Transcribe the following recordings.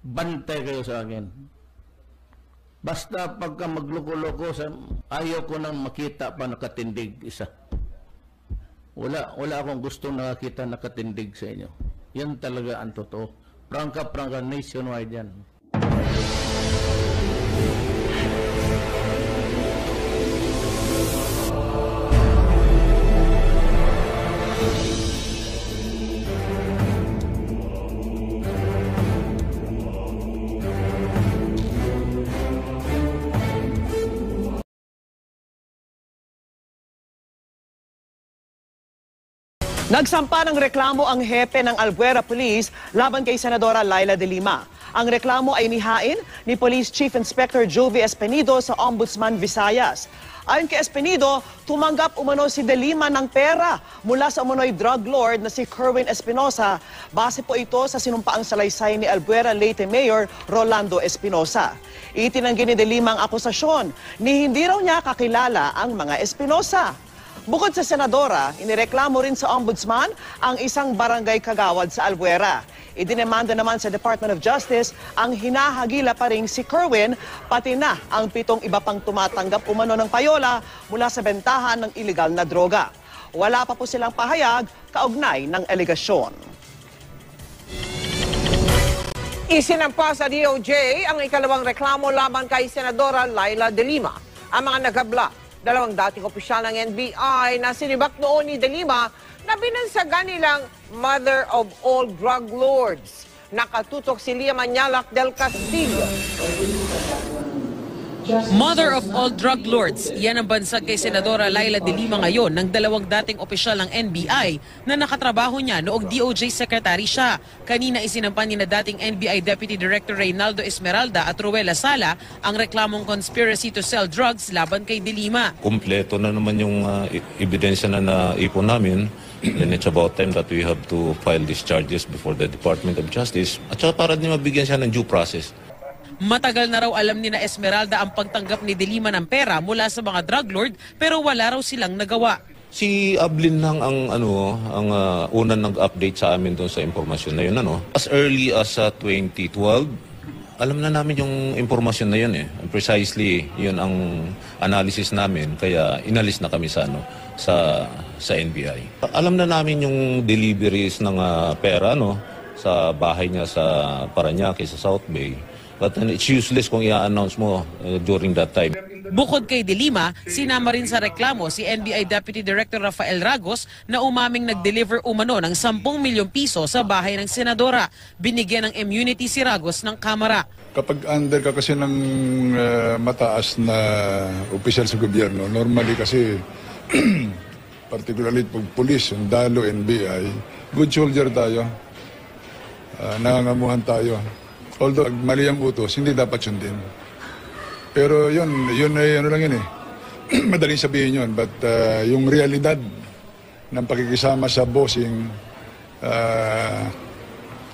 bantay kayo sa akin. Basta pagka magloko-loko, ayaw ko nang makita pa nakatindig isa. Wala akong gustong nakakita nakatindig sa inyo. Yan talaga ang totoo. Prangka nationwide yan. Nagsampa ng reklamo ang hepe ng Albuera Police laban kay Senadora Laila de Lima. Ang reklamo ay inihain ni Police Chief Inspector Jovi Espenido sa Ombudsman Visayas. Ayon kay Espenido, tumanggap umano si de Lima ng pera mula sa umano'y drug lord na si Kerwin Espinosa. Base po ito sa sinumpaang salaysay ni Albuera Leyte Mayor Rolando Espinosa. Itinanggi ni de Lima ang akusasyon ni hindi raw niya kakilala ang mga Espinosa. Bukod sa senadora, inireklamo rin sa ombudsman ang isang barangay kagawad sa Albuera. Idinemanda naman sa Department of Justice ang hinahagila pa rin si Kerwin, pati na ang 7 iba pang tumatanggap umano ng payola mula sa bentahan ng iligal na droga. Wala pa po silang pahayag kaugnay ng aligasyon. Isinampa sa DOJ ang ikalawang reklamo laban kay Senadora Laila de Lima. Ang mga nagabla, 2 dating opisyal ng NBI na sinibak noon ni de Lima na binansagan nilang mother of all drug lords. Nakatutok si Lia Manyalak del Castillo. Mother of all drug lords, yan ang bansag kay Senadora Laila de Lima ngayon ng 2 dating opisyal ng NBI na nakatrabaho niya noong DOJ Secretary siya. Kanina isinampa ni na dating NBI Deputy Director Reynaldo Esmeralda at Ruela Sala ang reklamong conspiracy to sell drugs laban kay de Lima. Kumpleto na naman yung ebidensya na naipon namin. And it's about time that we have to file these charges before the Department of Justice at saka para din mabigyan siya ng due process. Matagal na raw alam ni na Esmeralda ang pagtanggap ni de Lima ng pera mula sa mga drug lord pero wala raw silang nagawa. Si Ablin lang ang unang nag-update sa amin doon sa impormasyon na yun. As early as 2012, alam na namin yung impormasyon na yun eh. Precisely yun ang analysis namin kaya inalis na kami sa NBI. Alam na namin yung deliveries ng pera sa bahay niya sa Parañaque, sa South Bay. But it's useless kung i-announce mo during that time. Bukod kay de Lima, sinama rin sa reklamo si NBI Deputy Director Rafael Ragos na umaming nag-deliver umano ng 10 milyong piso sa bahay ng senadora. Binigyan ng immunity si Ragos ng Kamara. Kapag under ka kasi ng mataas na opisyal sa gobyerno, normally kasi, particularly pag police, sundalo, NBI, good soldier tayo, nangangamuhan tayo. Although mali ang utos, hindi dapat sundin. Pero yun ay lang yun eh. Madaling sabihin yun. But yung realidad ng pakikisama sa bossing,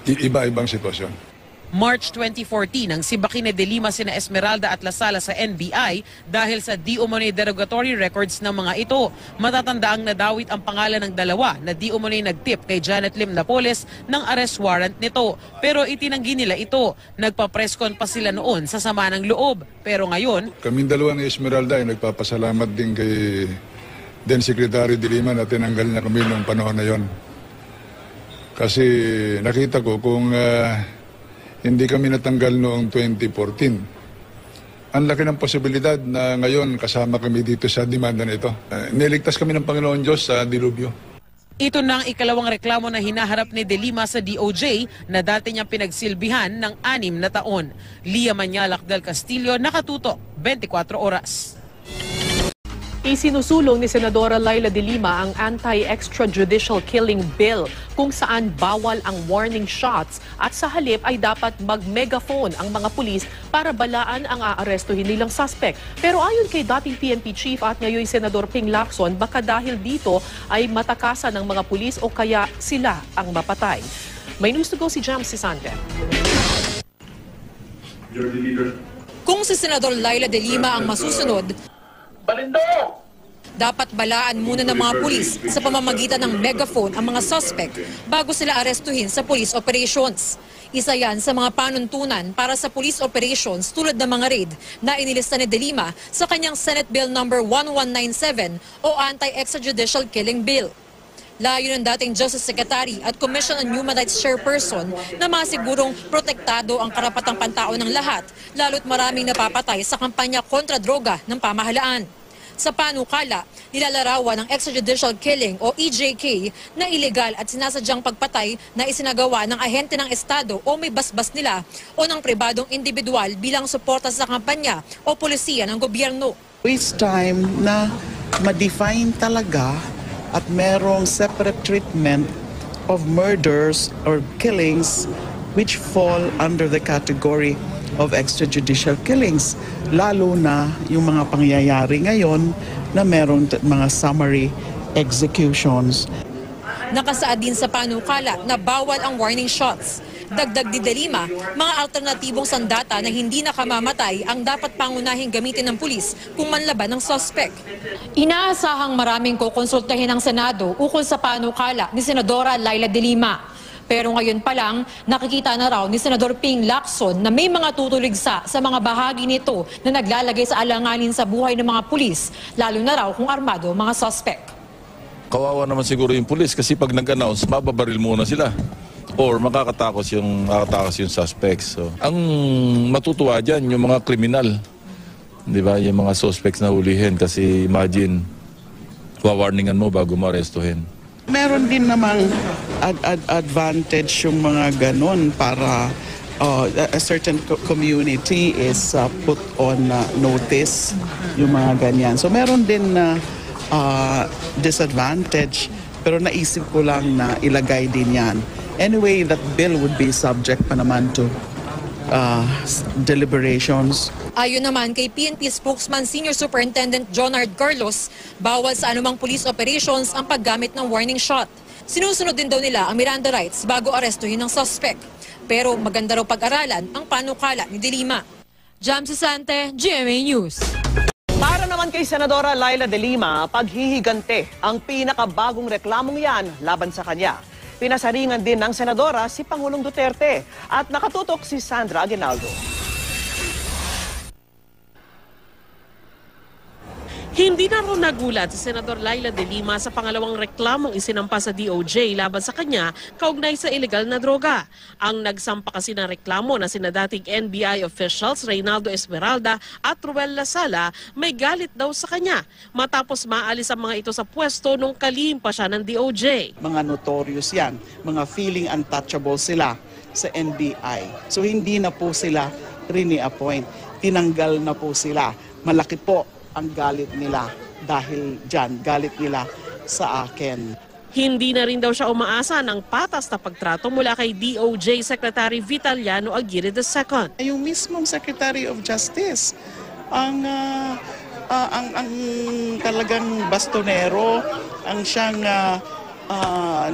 iba-ibang sitwasyon. March 2014 ang sibakin ni de Lima sina Esmeralda at Lasala sa NBI dahil sa di umano'y derogatory records ng mga ito. Matatandaang nadawit ang pangalan ng 2 na di umano'y nagtip kay Janet Lim Napoles ng arrest warrant nito. Pero itinanggi nila ito. Nagpa-presscon pa sila noon sa sama ng loob. Pero ngayon, kaming 2 ni Esmeralda ay nagpapasalamat din kay then Secretary de Lima na tinanggal niya kami noong panahon na yon. Kasi nakita ko kung hindi kami natanggal noong 2014. Ang laki ng posibilidad na ngayon kasama kami dito sa demanda nito. Niligtas kami ng Panginoon Diyos sa dilubyo. Ito na ang ikalawang reklamo na hinaharap ni de Lima sa DOJ na dati niyang pinagsilbihan ng 6 na taon. Lia Manyalak del Castillo, nakatutok, 24 oras. Isinusulong ni Senadora Laila de Lima ang anti-extrajudicial killing bill kung saan bawal ang warning shots at sa halip ay dapat mag-megaphone ang mga pulis para balaan ang aarestuhin nilang suspect. Pero ayon kay dating PNP Chief at ngayon Senador Ping Lacson, baka dahil dito ay matakasan ng mga pulis o kaya sila ang mapatay. May news to go si Jam Sisante. Kung si Senador Laila de Lima ang masusunod, dapat balaan muna ng mga pulis sa pamamagitan ng megaphone ang mga suspect bago sila arestuhin sa police operations. Isa yan sa mga panuntunan para sa police operations tulad ng mga raid na inilista ni De Lima sa kanyang Senate Bill No. 1197 o Anti-Extrajudicial Killing Bill. Layo ng dating Justice Secretary at Commission on Human Rights Chairperson na masigurong protektado ang karapatang pantao ng lahat, lalo't maraming napapatay sa kampanya kontra droga ng pamahalaan. Sa panukala, nilalarawan ng extrajudicial killing o EJK na ilegal at sinasadyang pagpatay na isinagawa ng ahente ng Estado o may basbas nila o ng pribadong individual bilang suporta sa kampanya o polisiya ng gobyerno. Waste time na ma-define talaga at merong separate treatment of murders or killings which fall under the category of extrajudicial killings. Lalo na yung mga pangyayari ngayon na merong mga summary executions. Nakasaad din sa panukala na bawal ang warning shots. Dagdag ni De Lima, mga alternatibong sandata na hindi nakamamatay ang dapat pangunahing gamitin ng pulis kung manlaban ng suspect. Inaasahang maraming kukonsultahin ng Senado ukol sa panukala ni Senadora Laila De Lima. Pero ngayon pa lang, nakikita na raw ni Senador Ping Lacson na may mga tutuligsa sa mga bahagi nito na naglalagay sa alanganin sa buhay ng mga pulis, lalo na raw kung armado mga suspect. Kawawa naman siguro yung pulis kasi pag nag-announce, mababaril muna sila. Or makakatakos yung suspects. So, ang matutuwa dyan, yung mga kriminal. Di ba? Yung mga suspects na hulihin. Kasi imagine, wawarningan mo bago mo arestuhin. Meron din namang advantage yung mga ganon para a certain community is put on notice yung mga ganyan. So meron din na disadvantage pero naisip ko lang na ilagay din yan. Anyway, that bill would be subject pa naman to deliberations. Ayon naman kay PNP spokesman Senior Superintendent Jonard Carlos, bawal sa anumang police operations ang paggamit ng warning shot. Sinusunod din daw nila ang Miranda rights bago arestuhin ng suspect. Pero maganda raw pag-aralan ang panukala ni De Lima. Jam Sisante, GMA News. Para naman kay Senadora Laila De Lima, paghihigante ang pinakabagong reklamong yan laban sa kanya. Pinasaringan din ng Senadora si Pangulong Duterte at nakatutok si Sandra Aguinaldo. Hindi na raw nagulat si Senador Laila De Lima sa pangalawang reklamong isinampa sa DOJ laban sa kanya kaugnay sa illegal na droga. Ang nagsampa kasi ng reklamo na sina dating NBI officials Reynaldo Esmeralda at Ruel Lasala may galit daw sa kanya matapos maalis ang mga ito sa pwesto nung kalihim pa siya ng DOJ. Mga notorious yan, mga feeling untouchable sila sa NBI. So hindi na po sila rini-appoint, tinanggal na po sila. Malaki po ang galit nila dahil dyan, galit nila sa akin. Hindi na rin daw siya umaasa ng patas na pagtrato mula kay DOJ Secretary Vitaliano Aguirre II. Yung mismong Secretary of Justice, ang talagang bastonero, ang siyang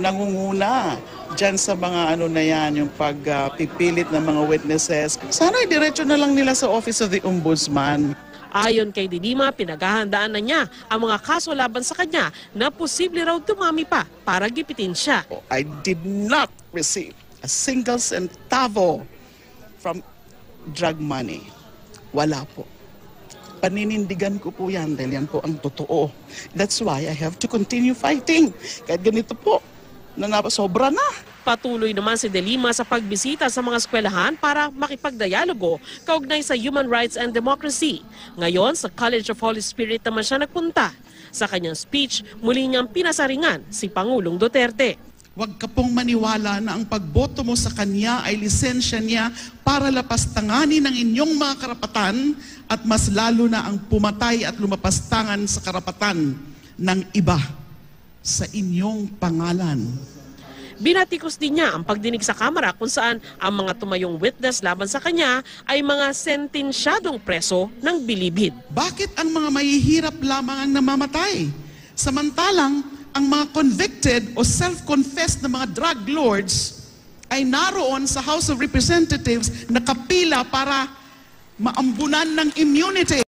nangunguna dyan sa mga ano na yan, yung pagpipilit ng mga witnesses. Sana diretso na lang nila sa Office of the Ombudsman. Ayon kay De Lima, pinaghahandaan na niya ang mga kaso laban sa kanya na posible raw dumami pa para gipitin siya. I did not receive a single centavo from drug money. Wala po. Paninindigan ko po yan dahil yan po ang totoo. That's why I have to continue fighting. Kahit ganito po, sobra na. Patuloy naman si De Lima sa pagbisita sa mga eskwelahan para makipagdialogo kaugnay sa human rights and democracy. Ngayon, sa College of Holy Spirit naman siya nagpunta. Sa kanyang speech, muli niyang pinasaringan si Pangulong Duterte. Huwag ka pong maniwala na ang pagboto mo sa kanya ay lisensya niya para lapastanganin ang inyong mga karapatan at mas lalo na ang pumatay at lumapastangan sa karapatan ng iba sa inyong pangalan. Binatikos din niya ang pagdinig sa Kamara kung saan ang mga tumayong witness laban sa kanya ay mga sentensyadong preso ng bilibid. Bakit ang mga mahihirap lamang ang namamatay? Samantalang ang mga convicted o self-confessed na mga drug lords ay naroon sa House of Representatives nakapila para maambunan ng immunity.